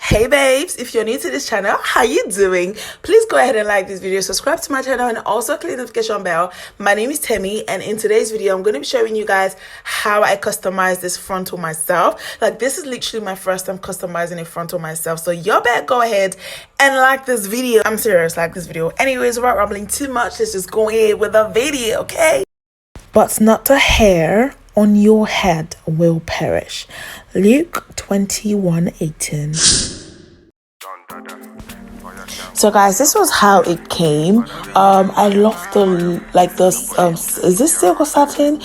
Hey babes, if you're new to this channel, how you doing? Please go ahead and like this video, subscribe to my channel, and also click the notification bell. My name is Temi, and in today's video I'm going to be showing you guys how I customize this frontal myself. Like, this is literally my first time customizing a frontal myself, so you better go ahead and like this video. I'm serious, like this video. Anyways, without rambling too much, let's just go ahead with the video, okay? But not the hair on your head will perish. Luke 21:18. So guys, this was how it came. I love the is this silk or satin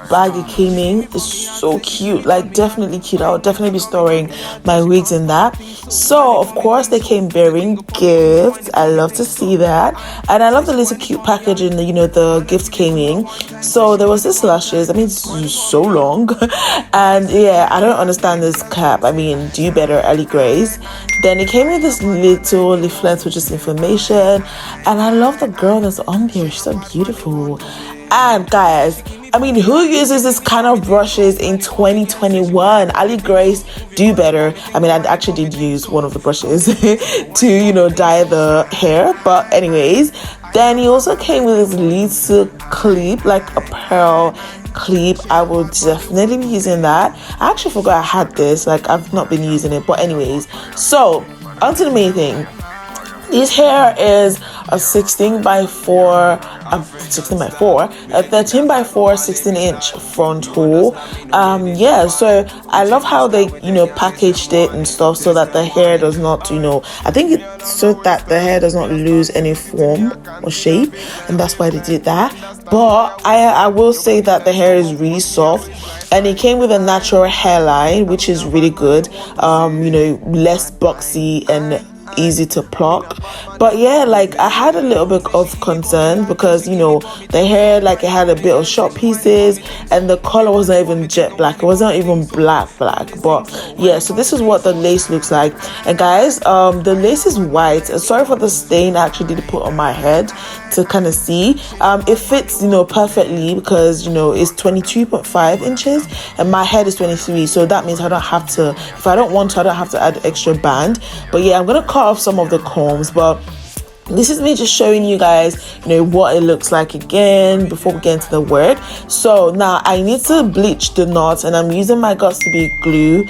bag it came in. It's so cute, like definitely cute. I'll definitely be storing my wigs in that. So of course they came bearing gifts. I love to see that, and I love the little cute packaging. The gifts came in. So there was this lashes. I mean, it's so long and yeah, I don't understand this cap. I mean, do better, Aliexpress. Then it came with this little leaflet with just information, and I love the girl that's on there. She's so beautiful. And guys, I mean, who uses this kind of brushes in 2021? Aliexpress, do better. I mean, I actually did use one of the brushes to dye the hair, but anyways. Then he also came with this little clip, like a pearl clip. I will definitely be using that. I actually forgot I had this, like I've not been using it, but anyways. So on to the main thing. This hair is a 16 by 4, a 13 by 4, 16-inch frontal. Yeah, so I love how they, packaged it and stuff so that the hair does not, I think it's so that the hair does not lose any form or shape, and that's why they did that. But I will say that the hair is really soft, and it came with a natural hairline, which is really good. Less boxy and easy to pluck. But yeah, like I had a little bit of concern because the hair, like it had a bit of short pieces, and the color wasn't even jet black. It wasn't even black. But yeah, so this is what the lace looks like. And guys, the lace is white. Sorry for the stain. I actually did put on my head to kind of see. It fits perfectly because it's 22.5 inches and my head is 23, so that means I don't have to, if I don't want to, I don't have to add extra band. But yeah, I'm gonna cut off some of the combs, but this is me just showing you guys what it looks like again before we get into the work. So now I need to bleach the knots, and I'm using my Got to Be glue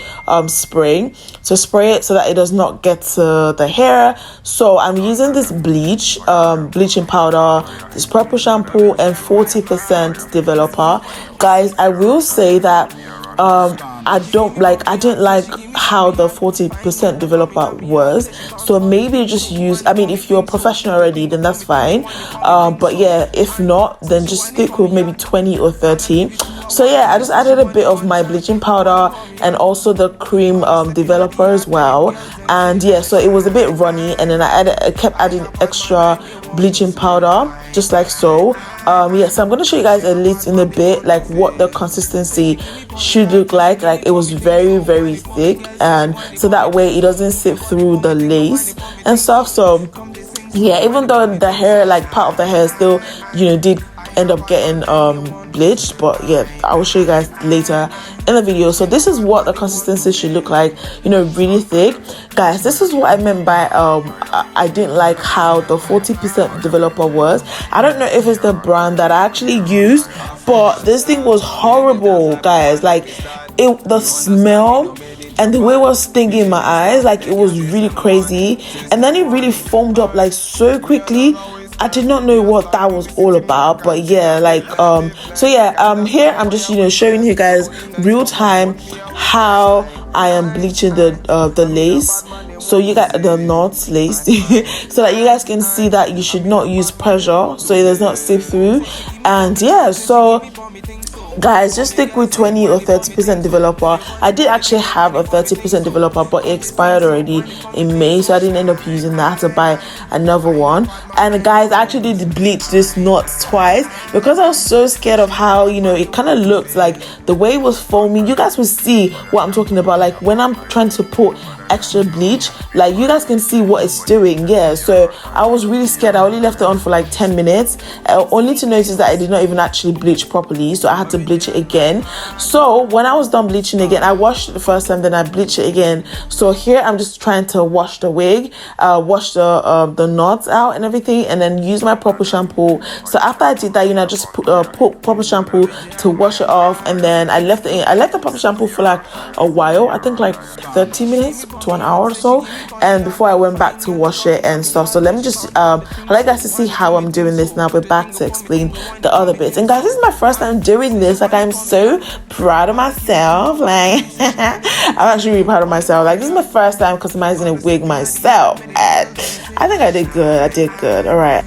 spray to spray it so that it does not get to the hair. So I'm using this bleaching powder, this purple shampoo, and 40% developer. Guys, I will say that I didn't like how the 40% developer was, so maybe just use, I mean, if you're a professional already, then that's fine, but yeah, if not, then just stick with maybe 20 or 30. So yeah, I just added a bit of my bleaching powder and also the cream developer as well, and yeah, so it was a bit runny, and then I kept adding extra bleaching powder, just like so. Yeah, so I'm going to show you guys in a bit like what the consistency should look like. Like, it was very, very thick, and so that way it doesn't seep through the lace and stuff. So yeah, even though the hair, like part of the hair still did end up getting bleached, but yeah, I will show you guys later in the video. So this is what the consistency should look like, really thick. Guys, this is what I meant by I didn't like how the 40% developer was. I don't know if it's the brand that I actually used, but this thing was horrible, guys. Like, the smell and the way it was stinging in my eyes, like it was really crazy, and then it really foamed up like so quickly. I did not know what that was all about, but yeah, like so yeah, here I'm just showing you guys real time how I am bleaching the lace, so you got the knots lace so that you guys can see that you should not use pressure so it does not seep through. And yeah, so guys, just stick with 20 or 30% developer. I did actually have a 30% developer, but it expired already in May, so I didn't end up using that. I had to buy another one. And guys, I actually did bleach this knot twice because I was so scared of how it kind of looked like the way it was foaming. You guys will see what I'm talking about, like when I'm trying to put extra bleach, like you guys can see what it's doing. Yeah, so I was really scared. I only left it on for like 10 minutes only to notice that I did not even actually bleach properly, so I had to bleach it again. So when I was done bleaching again, I washed it the first time, then I bleached it again. So here I'm just trying to wash the wig, wash the knots out and everything, and then use my proper shampoo. So after I did that, you know, I just put proper shampoo to wash it off, and then I left the proper shampoo for like a while, I think like 30 minutes to an hour or so, and before I went back to wash it and stuff. So let me just I'd like guys to see how I'm doing this now. We're back to explain the other bits. And guys, this is my first time doing this. Like, I'm so proud of myself. Like I'm actually really proud of myself. Like, this is my first time customizing a wig myself, and I think I did good. All right.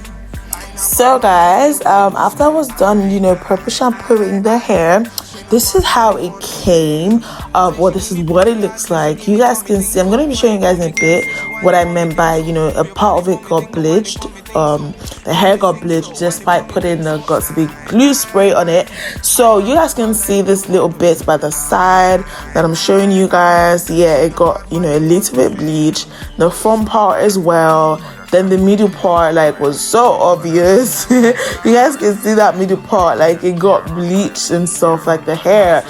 So guys, after I was done, you know, proper shampooing the hair, this is how it came. Well, this is what it looks like. You guys can see, I'm going to be showing you guys in a bit what I meant by, you know, a part of it got bleached. The hair got bleached despite putting the got to be glue spray on it. So you guys can see this little bit by the side that I'm showing you guys. Yeah, it got, you know, a little bit bleached. The front part as well. Then the middle part, like, was so obvious. You guys can see that middle part, like, it got bleached and stuff, like the hair.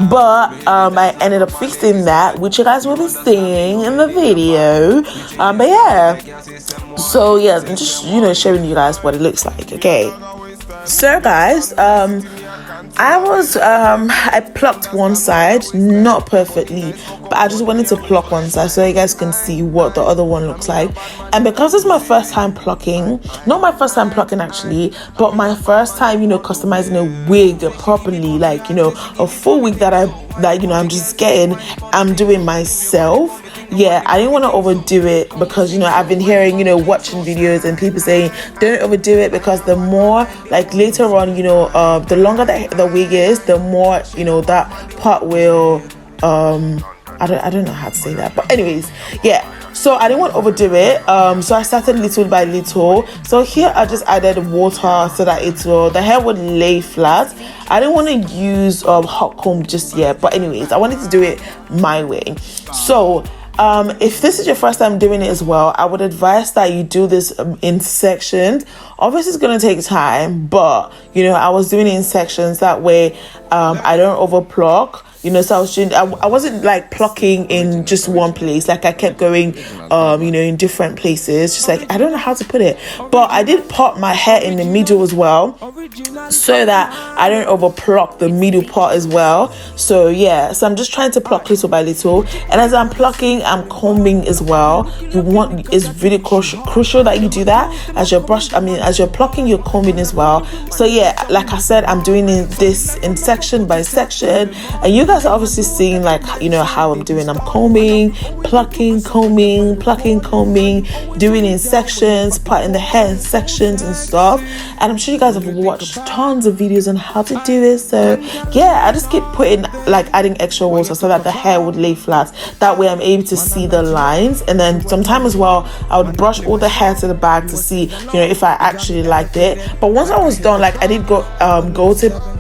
But I ended up fixing that, which you guys will be seeing in the video. But yeah, so yeah, I'm just, you know, showing you guys what it looks like. Okay, so guys, I plucked one side, not perfectly, but I just wanted to pluck one side so you guys can see what the other one looks like. And because it's my first time plucking, not my first time plucking actually, but my first time, you know, customizing a wig properly, like, you know, a full wig that you know, I'm doing myself. Yeah, I didn't want to overdo it because, you know, I've been hearing, you know, watching videos and people saying don't overdo it, because the more, like, later on, you know, the longer the wig is, the more, you know, that part will I don't know how to say that, but anyways, yeah. So I didn't want to overdo it, so I started little by little. So here I just added water so that the hair would lay flat. I didn't want to use hot comb just yet, but anyways, I wanted to do it my way. So if this is your first time doing it as well, I would advise that you do this in sections. Obviously it's going to take time, but, you know, I was doing it in sections, that way I don't overpluck. You know, so I wasn't like plucking in just one place. Like, I kept going, you know, in different places. Just like, I don't know how to put it, but I did part my hair in the middle as well, so that I don't over pluck the middle part as well. So yeah, so I'm just trying to pluck little by little, and as I'm plucking, I'm combing as well. It's really crucial that you do that as you're plucking, you're combing as well. So yeah, like I said, I'm doing this in section by section, and you guys are obviously seeing, like, you know, how I'm doing. I'm combing, plucking, combing, plucking, combing, doing in sections, parting the hair in sections and stuff. And I'm sure you guys have watched tons of videos on how to do this. So yeah, I just keep adding extra water so that the hair would lay flat. That way I'm able to see the lines. And then sometimes as well, I would brush all the hair to the back to see, you know, if I actually liked it. But once I was done, like, I did go to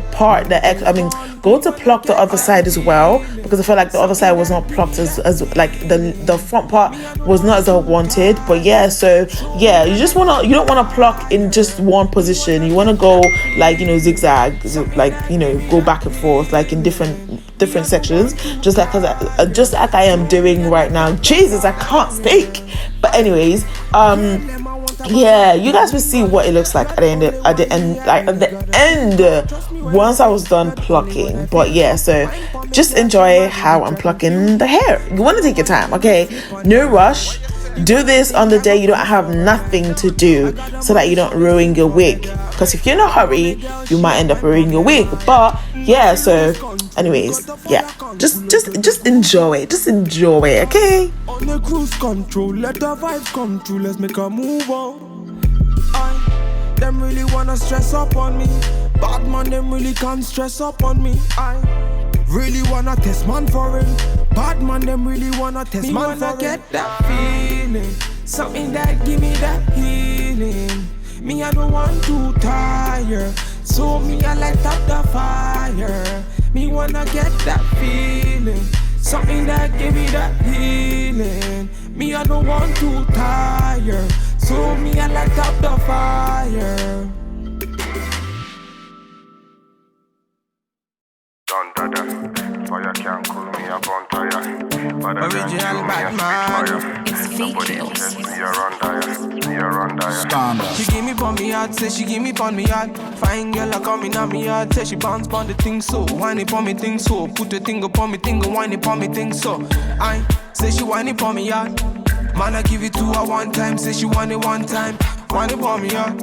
go to pluck the other side as well, because I felt like the other side was not plucked as like the front part was not as I wanted. But yeah, so yeah, you don't want to pluck in just one position. You want to go, like, you know, zigzag, like, you know, go back and forth, like, in different sections, just like I am doing right now. Jesus, I can't speak. But anyways, yeah, you guys will see what it looks like at the end once I was done plucking. But yeah, so just enjoy how I'm plucking the hair. You want to take your time, okay? No rush. Do this on the day you don't have nothing to do, so that you don't ruin your wig, because if you're in a hurry, you might end up ruining your wig. But yeah, so anyways, yeah, just enjoy it. Just enjoy it, okay? On the cruise control, let the vibes come true. Let's make a move on. Them really wanna stress up on me. Bad man, them really can't stress up on me. I really wanna test man for it. Bad man, them really wanna test me, man for it. Me wanna get that feeling, something that give me that healing. Me, I don't want to tire, so me, I light up the fire. Me wanna get that feeling, something that give me that healing. Me, I don't want to tire, so me, I light up the fire. It's V-Kills. She give me pon me hard, say she give me pon me hard. Fine girl, I coming on me hard, say she bounce pon the thing so. Whine it pon me thing so. Put the thing upon me thing and whine it pon me thing so. I say she whine it pon me hard. Man, I give it to her one time, say she want it one time. Whine it pon me hard.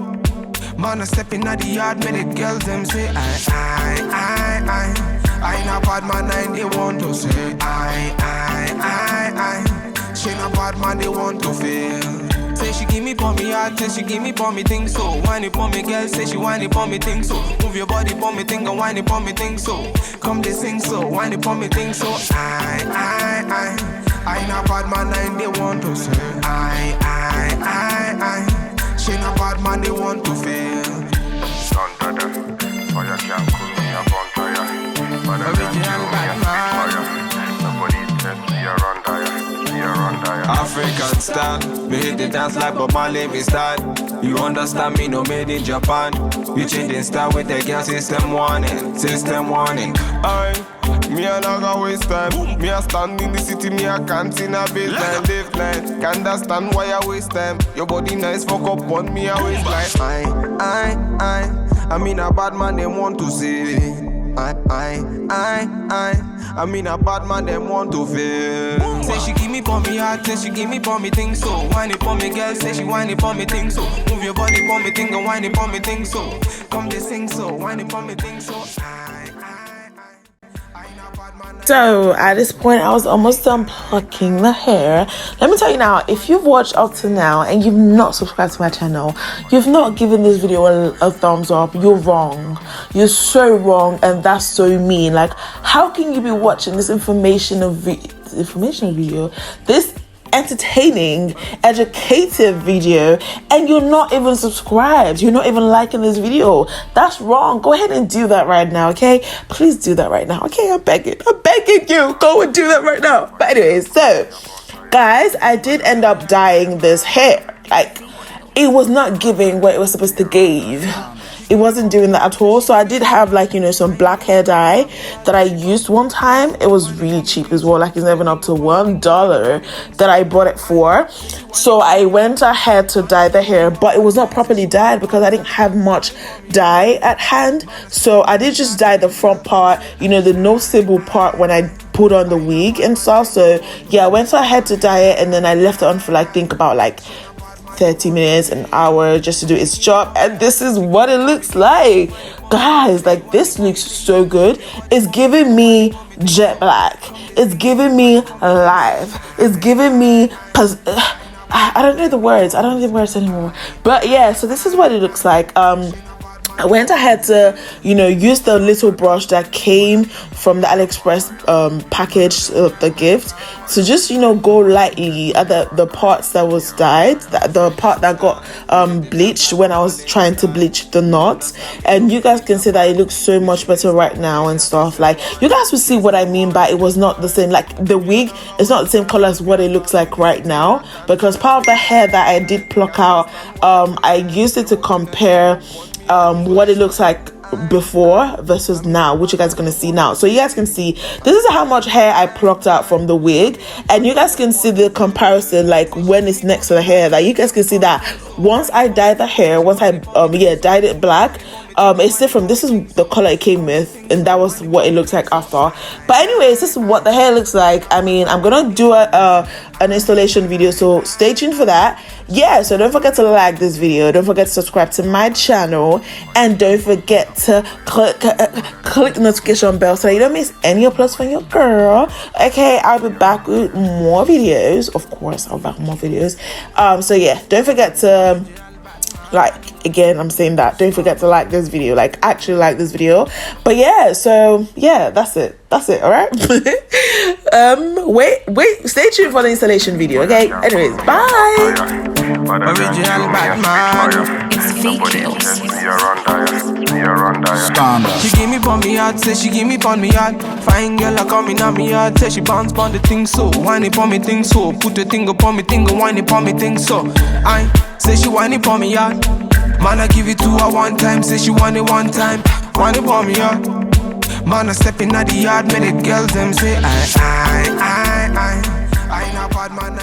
Man, I step in at the yard, make the girls them say I not bad man, and they want to say I. She not bad man, they want to feel. Say she give me pon me heart, say she give me pon me thing so. Whine it pon me girl, say she whine it pon me thing so. Move your body pon me thing and whine it pon me thing so. Come they sing so, whine it pon me thing so. I not bad man, and they want to say I. She not bad man, they want to feel. Don't do that, or you can't cool me up on fire. But I can't kill me up on fire. Nobody test me around fire. African style, me hit the dance like Bob Marley, me style. You understand me, no made in Japan. We changing style with the girl, system warning. Me a not gonna waste time. Me a stand in the city, me a can't in a baseline, live line. Can't understand why I waste time. Your body nice, fuck up on me, I waste like I mean a bad man, they want to say I mean a bad man, them want to feel. Say she give me pon me heart, say she give me pon me thing so. Whine it pon me girl, say she whine it pon me thing so. Move your body pon me thing and whine it pon me thing so. Come they sing so, whine it pon me thing so. So at this point, I was almost done plucking the hair. Let me tell you now, if you've watched up to now and you've not subscribed to my channel, you've not given this video a thumbs up, you're wrong. You're so wrong, and that's so mean. Like, how can you be watching this informational video, this entertaining, educative video, and you're not even subscribed, you're not even liking this video? That's wrong. Go ahead and do that right now, okay? Please do that right now, okay? I'm begging you, go and do that right now. But anyways, so guys, I did end up dyeing this hair. Like, it was not giving what it was supposed to give. It wasn't doing that at all. So I did have, like, you know, some black hair dye that I used one time. It was really cheap as well. Like, it's even up to $1 that I bought it for. So I went ahead to dye the hair, but it was not properly dyed because I didn't have much dye at hand. So I did just dye the front part, you know, the noticeable part when I put on the wig and stuff. So yeah, I went ahead to dye it, and then I left it on for about 30 minutes, an hour, just to do its job. And this is what it looks like, guys. Like, this looks so good. It's giving me jet black, it's giving me life, it's giving me I don't know the words anymore, but yeah, so this is what it looks like. I went ahead to, you know, use the little brush that came from the Aliexpress package, the gift, to just, you know, go lightly at the parts that was dyed, the part that got bleached when I was trying to bleach the knots. And you guys can see that it looks so much better right now and stuff. Like, you guys will see what I mean by it was not the same. Like, the wig is not the same color as what it looks like right now, because part of the hair that I did pluck out, I used it to compare what it looks like before versus now, which you guys are gonna see now. So you guys can see this is how much hair I plucked out from the wig, and you guys can see the comparison, like when it's next to the hair. That you guys can see that once I dyed the hair, once I dyed it black, it's different. This is the color it came with, and that was what it looks like after. But anyways, this is what the hair looks like. I mean, I'm gonna do an installation video, so stay tuned for that. Yeah, so don't forget to like this video, don't forget to subscribe to my channel, and don't forget to click the notification bell so that you don't miss any uploads from your girl. Okay, I'll be back with more videos. Of course, I'll be back with more videos. So yeah, don't forget to again, I'm saying that, don't forget to like this video, like actually like this video. But yeah, so yeah, that's it, all right. Wait, stay tuned for the installation video, okay? Anyways, bye. Original Batman. It's V-Kills. She give me pon me heart, say she give me pon me heart. Fine girl, I coming on me heart, say she bounce pon the thing so. Whine it pon me thing so. Put the thing upon me thing and whine it pon me thing so. I say she whine it pon me heart. Man, I give it to her one time, say she want it one time. Whine it pon me heart. Man, I step in at the yard, make the girls them say I not bad man,